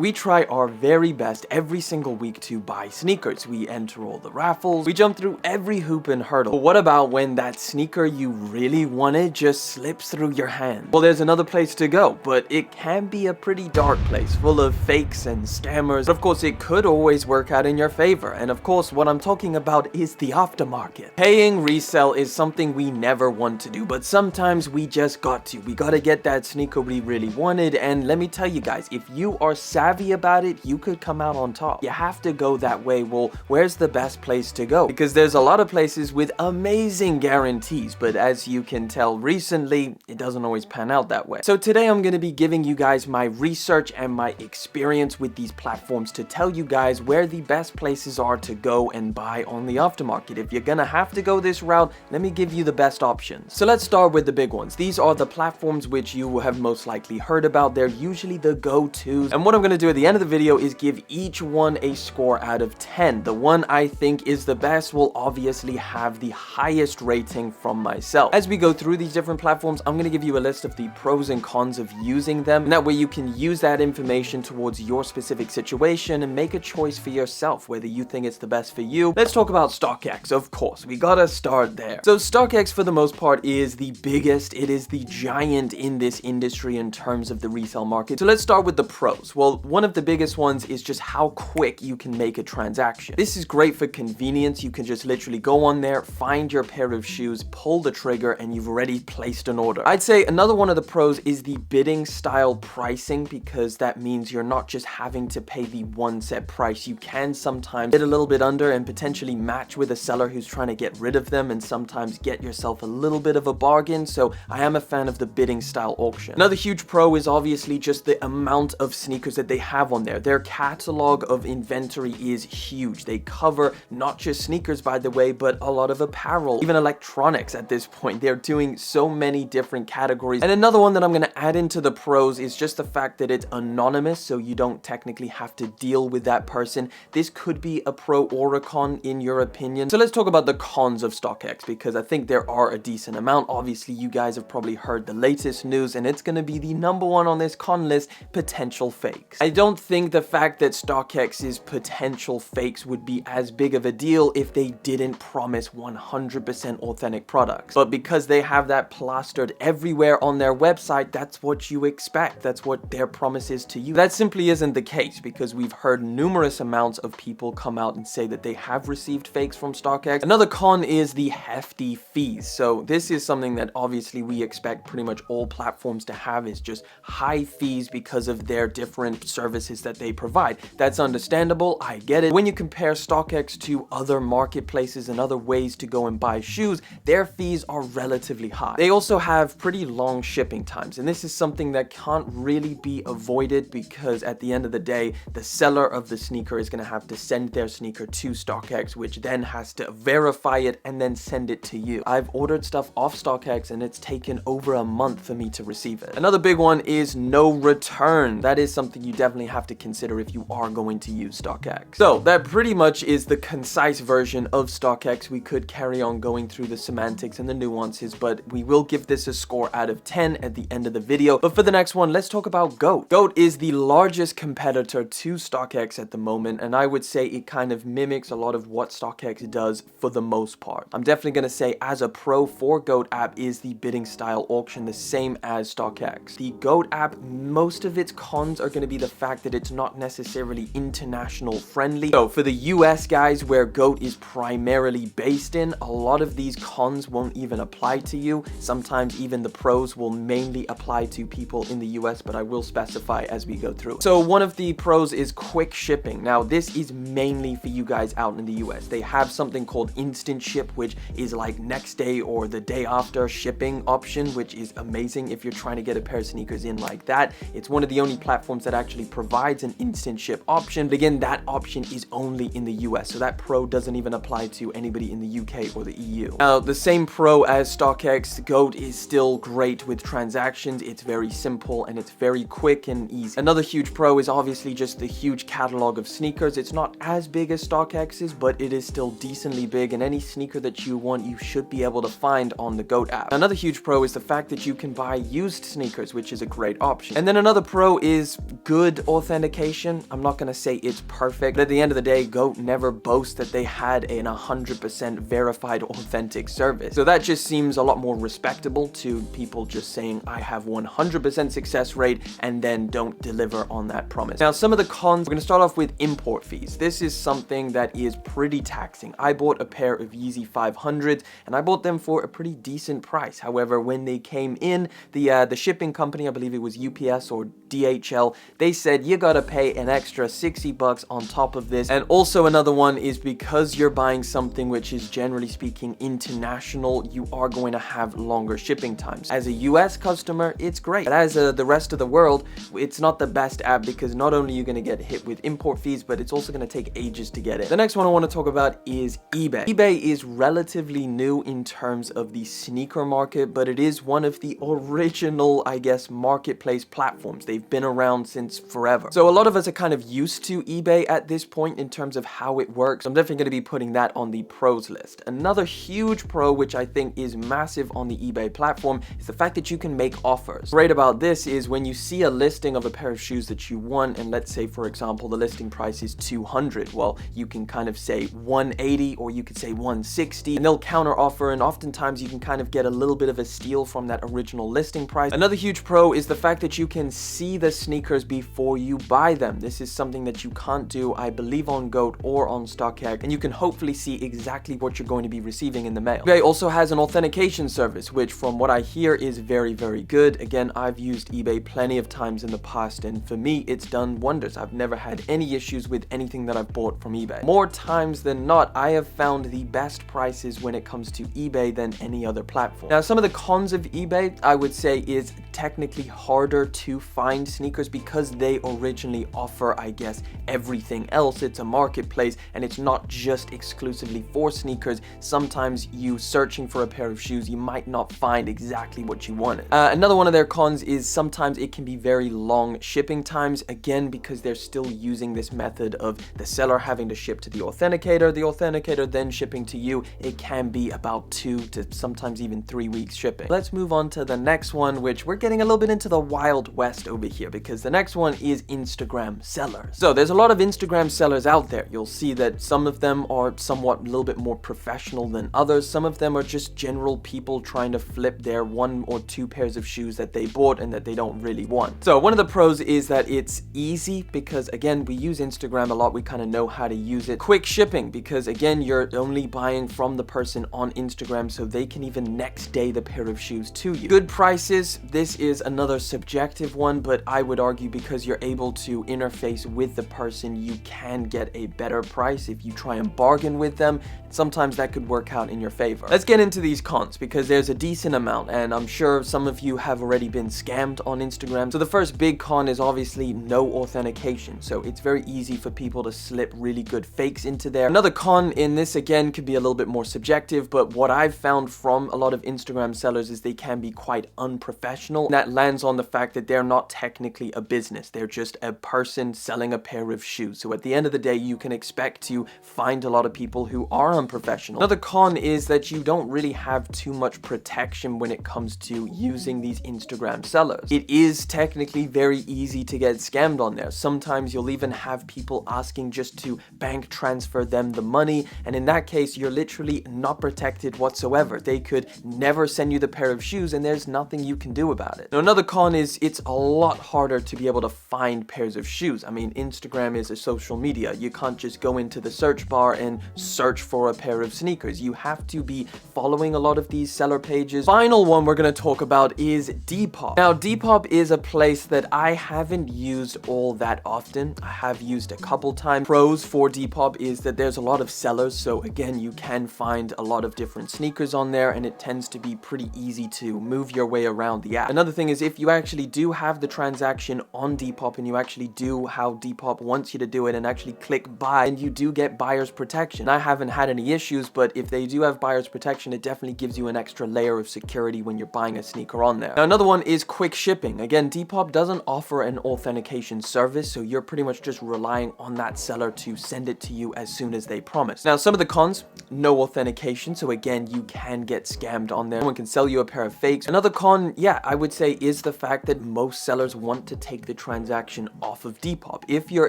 We try our very best every single week to buy sneakers. We enter all the raffles, we jump through every hoop and hurdle. But what about when that sneaker you really wanted just slips through your hand? Well, there's another place to go, but it can be a pretty dark place full of fakes and scammers. But of course, it could always work out in your favor. And of course, what I'm talking about is the aftermarket. Paying resale is something we never want to do, but sometimes we just got to. We gotta get that sneaker we really wanted. And let me tell you guys, if you are savvy about it, you could come out on top. You have to go that way. Well, where's the best place to go? Because there's a lot of places with amazing guarantees, but as you can tell recently, it doesn't always pan out that way. So today I'm going to be giving you guys my research and my experience with these platforms to tell you guys where the best places are to go and buy on the aftermarket. If you're gonna have to go this route, let me give you the best options. So let's start with the big ones. These are the platforms which you have most likely heard about. They're usually the go-tos, and what I'm going to do at the end of the video is give each one a score out of 10. The one I think is the best will obviously have the highest rating from myself. As we go through these different platforms, I'm going to give you a list of the pros and cons of using them, and that way you can use that information towards your specific situation and make a choice for yourself whether you think it's the best for you. Let's talk about Stockx. Of course, we gotta start there. So Stockx, for the most part, is the biggest. It is the giant in this industry in terms of the resale market. So let's start with the pros. Well, one of the biggest ones is just how quick you can make a transaction. This is great for convenience. You can just literally go on there, find your pair of shoes, pull the trigger, and you've already placed an order. I'd say another one of the pros is the bidding style pricing, because that means you're not just having to pay the one set price. You can sometimes bid a little bit under and potentially match with a seller who's trying to get rid of them, and sometimes get yourself a little bit of a bargain. So I am a fan of the bidding style auction. Another huge pro is obviously just the amount of sneakers that they have on there. Their catalog of inventory is huge. They cover not just sneakers, by the way, but a lot of apparel, even electronics at this point. They're doing so many different categories. And another one that I'm going to add into the pros is just the fact that it's anonymous, so you don't technically have to deal with that person. This could be a pro or a con in your opinion. So let's talk about the cons of Stockx, because I think there are a decent amount. Obviously, you guys have probably heard the latest news, and it's going to be the number one on this con list: potential fakes. I don't think the fact that Stockx's potential fakes would be as big of a deal if they didn't promise 100% authentic products. But because they have that plastered everywhere on their website, that's what you expect. That's what their promise is to you. That simply isn't the case, because we've heard numerous amounts of people come out and say that they have received fakes from Stockx. Another con is the hefty fees. So this is something that obviously we expect pretty much all platforms to have, is just high fees because of their different services that they provide. That's understandable, I get it. When you compare Stockx to other marketplaces and other ways to go and buy shoes, their fees are relatively high. They also have pretty long shipping times, and this is something that can't really be avoided, because at the end of the day, the seller of the sneaker is going to have to send their sneaker to Stockx, which then has to verify it and then send it to you. I've ordered stuff off Stockx and it's taken over a month for me to receive it. Another big one is no return. That is something you definitely have to consider if you are going to use Stockx. So that pretty much is the concise version of Stockx. We could carry on going through the semantics and the nuances, but we will give this a score out of 10 at the end of the video. But for the next one, let's talk about GOAT. GOAT is the largest competitor to Stockx at the moment, and I would say it kind of mimics a lot of what Stockx does for the most part. I'm definitely going to say as a pro for GOAT app is the bidding style auction, the same as Stockx. The GOAT app, most of its cons are going to be the fact that it's not necessarily international friendly. So for the US guys, where GOAT is primarily based in, a lot of these cons won't even apply to you. Sometimes even the pros will mainly apply to people in the US, but I will specify as we go through. So one of the pros is quick shipping. Now this is mainly for you guys out in the US. They have something called instant ship, which is like next day or the day after shipping option, which is amazing if you're trying to get a pair of sneakers in like that. It's one of the only platforms that actually provides an instant ship option. But again, that option is only in the US, so that pro doesn't even apply to anybody in the UK or the EU. Now, the same pro as Stockx, GOAT is still great with transactions. It's very simple and it's very quick and easy. Another huge pro is obviously just the huge catalog of sneakers. It's not as big as Stockx's, but it is still decently big, and any sneaker that you want, you should be able to find on the GOAT app. Another huge pro is the fact that you can buy used sneakers, which is a great option. And then another pro is good good authentication. I'm not gonna say it's perfect, but at the end of the day, GOAT never boasts that they had an 100% verified authentic service. So that just seems a lot more respectable to people just saying, I have 100% success rate, and then don't deliver on that promise. Now, some of the cons, we're gonna start off with import fees. This is something that is pretty taxing. I bought a pair of Yeezy 500s, and I bought them for a pretty decent price. However, when they came in, the shipping company, I believe it was UPS or DHL, they said you gotta pay an extra 60 bucks on top of this. And also another one is because you're buying something which is generally speaking international, you are going to have longer shipping times. As a US customer, it's great, but as the rest of the world, it's not the best app, because not only are you going to get hit with import fees, but it's also going to take ages to get it. The next one I want to talk about is eBay. eBay is relatively new in terms of the sneaker market, but it is one of the original, I guess, marketplace platforms. They've been around since forever. So a lot of us are kind of used to eBay at this point in terms of how it works. I'm definitely going to be putting that on the pros list. Another huge pro, which I think is massive on the eBay platform, is the fact that you can make offers. Great about this is when you see a listing of a pair of shoes that you want, and let's say, for example, the listing price is 200, well, you can kind of say 180, or you could say 160, and they'll counter offer, and oftentimes you can kind of get a little bit of a steal from that original listing price. Another huge pro is the fact that you can see the sneakers before you buy them. This is something that you can't do, I believe, on GOAT or on Stockx, and you can hopefully see exactly what you're going to be receiving in the mail. eBay also has an authentication service, which from what I hear is very, very good. Again, I've used eBay plenty of times in the past, and for me, it's done wonders. I've never had any issues with anything that I've bought from eBay. More times than not, I have found the best prices when it comes to eBay than any other platform. Now, some of the cons of eBay, I would say, is technically harder to find sneakers because they originally offer, I guess, everything else. It's a marketplace, and it's not just exclusively for sneakers. Sometimes you searching for a pair of shoes, you might not find exactly what you wanted. Another one of their cons is sometimes it can be very long shipping times, again, because they're still using this method of the seller having to ship to the authenticator then shipping to you. It can be about 2 to sometimes even 3 weeks shipping. Let's move on to the next one, which we're getting a little bit into the Wild West over here, because the next one is Instagram sellers. So there's a lot of Instagram sellers out there. You'll see that some of them are somewhat a little bit more professional than others. Some of them are just general people trying to flip their 1 or 2 pairs of shoes that they bought and that they don't really want. So one of the pros is that it's easy, because again, we use Instagram a lot. We kind of know how to use it. Quick shipping, because again, you're only buying from the person on Instagram, so they can even next day the pair of shoes to you. Good prices. This is another subjective one, but I would argue because you're able to interface with the person, you can get a better price if you try and bargain with them. Sometimes that could work out in your favor. Let's get into these cons, because there's a decent amount, and I'm sure some of you have already been scammed on Instagram. So the first big con is obviously no authentication. So it's very easy for people to slip really good fakes into there. Another con in this, again, could be a little bit more subjective, but what I've found from a lot of Instagram sellers is they can be quite unprofessional. And that lands on the fact that they're not technically a business. They're just a person selling a pair of shoes. So at the end of the day, you can expect to find a lot of people who are unprofessional. Another con is that you don't really have too much protection when it comes to using these Instagram sellers. It is technically very easy to get scammed on there. Sometimes you'll even have people asking just to bank transfer them the money, and in that case, you're literally not protected whatsoever. They could never send you the pair of shoes, and there's nothing you can do about it. Now, another con is it's a lot harder to be able to find pairs of shoes. I mean, Instagram is a social media. You can't just go into the search bar and search for a pair of sneakers. You have to be following a lot of these seller pages. Final one we're going to talk about is Depop. Now, Depop is a place that I haven't used all that often. I have used a couple times. Pros for Depop is that there's a lot of sellers, so again, you can find a lot of different sneakers on there, and it tends to be pretty easy to move your way around the app. Another thing is, if you actually do have the transaction on Depop and you actually do how Depop wants you to do it and actually click buy, and you do get buyer's protection. I haven't had any issues, but if they do have buyer's protection, it definitely gives you an extra layer of security when you're buying a sneaker on there. Now, another one is quick shipping. Again, Depop doesn't offer an authentication service, so you're pretty much just relying on that seller to send it to you as soon as they promise. Now, some of the cons, no authentication, so again, you can get scammed on there. Someone can sell you a pair of fakes. Another con, yeah, I would say, is the fact that most sellers want to take the transaction transaction off of Depop. If you're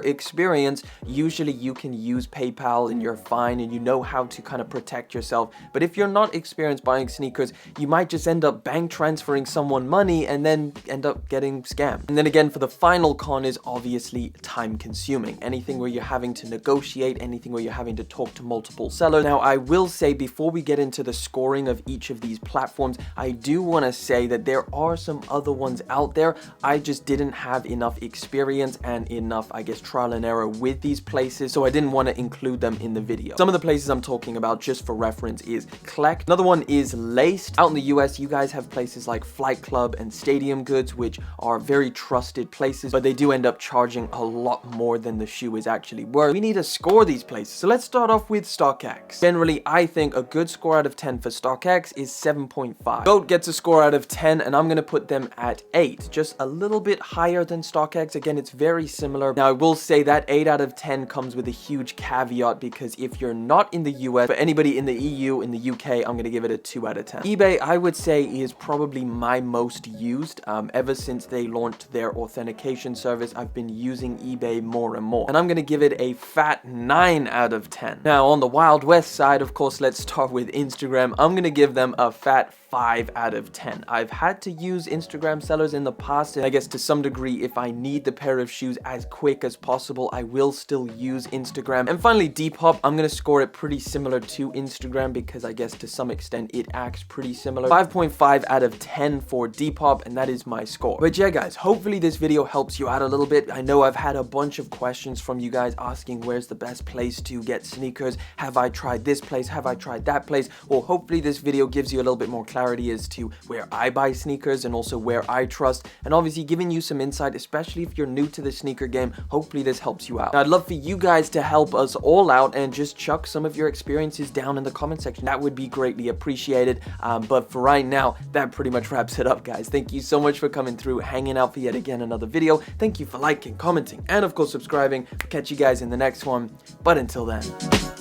experienced, usually you can use PayPal and you're fine and you know how to kind of protect yourself. But if you're not experienced buying sneakers, you might just end up bank transferring someone money and then end up getting scammed. And then again, for the final con is obviously time consuming. Anything where you're having to negotiate, anything where you're having to talk to multiple sellers. Now, I will say before we get into the scoring of each of these platforms, I do want to say that there are some other ones out there. I just didn't have enough experience and enough, I guess, trial and error with these places, so I didn't want to include them in the video. Some of the places I'm talking about, just for reference, is Collect. Another one is Laced. Out in the US, you guys have places like Flight Club and Stadium Goods, which are very trusted places, but they do end up charging a lot more than the shoe is actually worth. We need to score these places, so let's start off with Stockx. Generally, I think a good score out of 10 for Stockx is 7.5. GOAT gets a score out of 10, and I'm going to put them at 8, just a little bit higher than Stockx. Again, it's very similar. Now, I will say that 8 out of 10 comes with a huge caveat, because if you're not in the US, for anybody in the EU, in the UK, I'm going to give it a 2 out of 10. eBay, I would say, is probably my most used. Ever since they launched their authentication service, I've been using eBay more and more, and I'm going to give it a fat 9 out of 10. Now, on the Wild West side, of course, let's start with Instagram. I'm going to give them a fat 5 out of 10. I've had to use Instagram sellers in the past, and I guess to some degree, if I need the pair of shoes as quick as possible, I will still use Instagram. And finally, Depop, I'm going to score it pretty similar to Instagram, because I guess to some extent it acts pretty similar. 5.5 out of 10 for Depop, and that is my score. But yeah, guys, hopefully this video helps you out a little bit. I know I've had a bunch of questions from you guys asking where's the best place to get sneakers. Have I tried this place? Have I tried that place? Well, hopefully this video gives you a little bit more clarity as to where I buy sneakers and also where I trust, and obviously giving you some insight, especially if you're new to the sneaker game. Hopefully this helps you out. Now, I'd love for you guys to help us all out and just chuck some of your experiences down in the comment section. That would be greatly appreciated. But for right now, that pretty much wraps it up, guys. Thank you so much for coming through, hanging out for yet again another video. Thank you for liking, commenting, and of course subscribing. I'll catch you guys in the next one, but until then.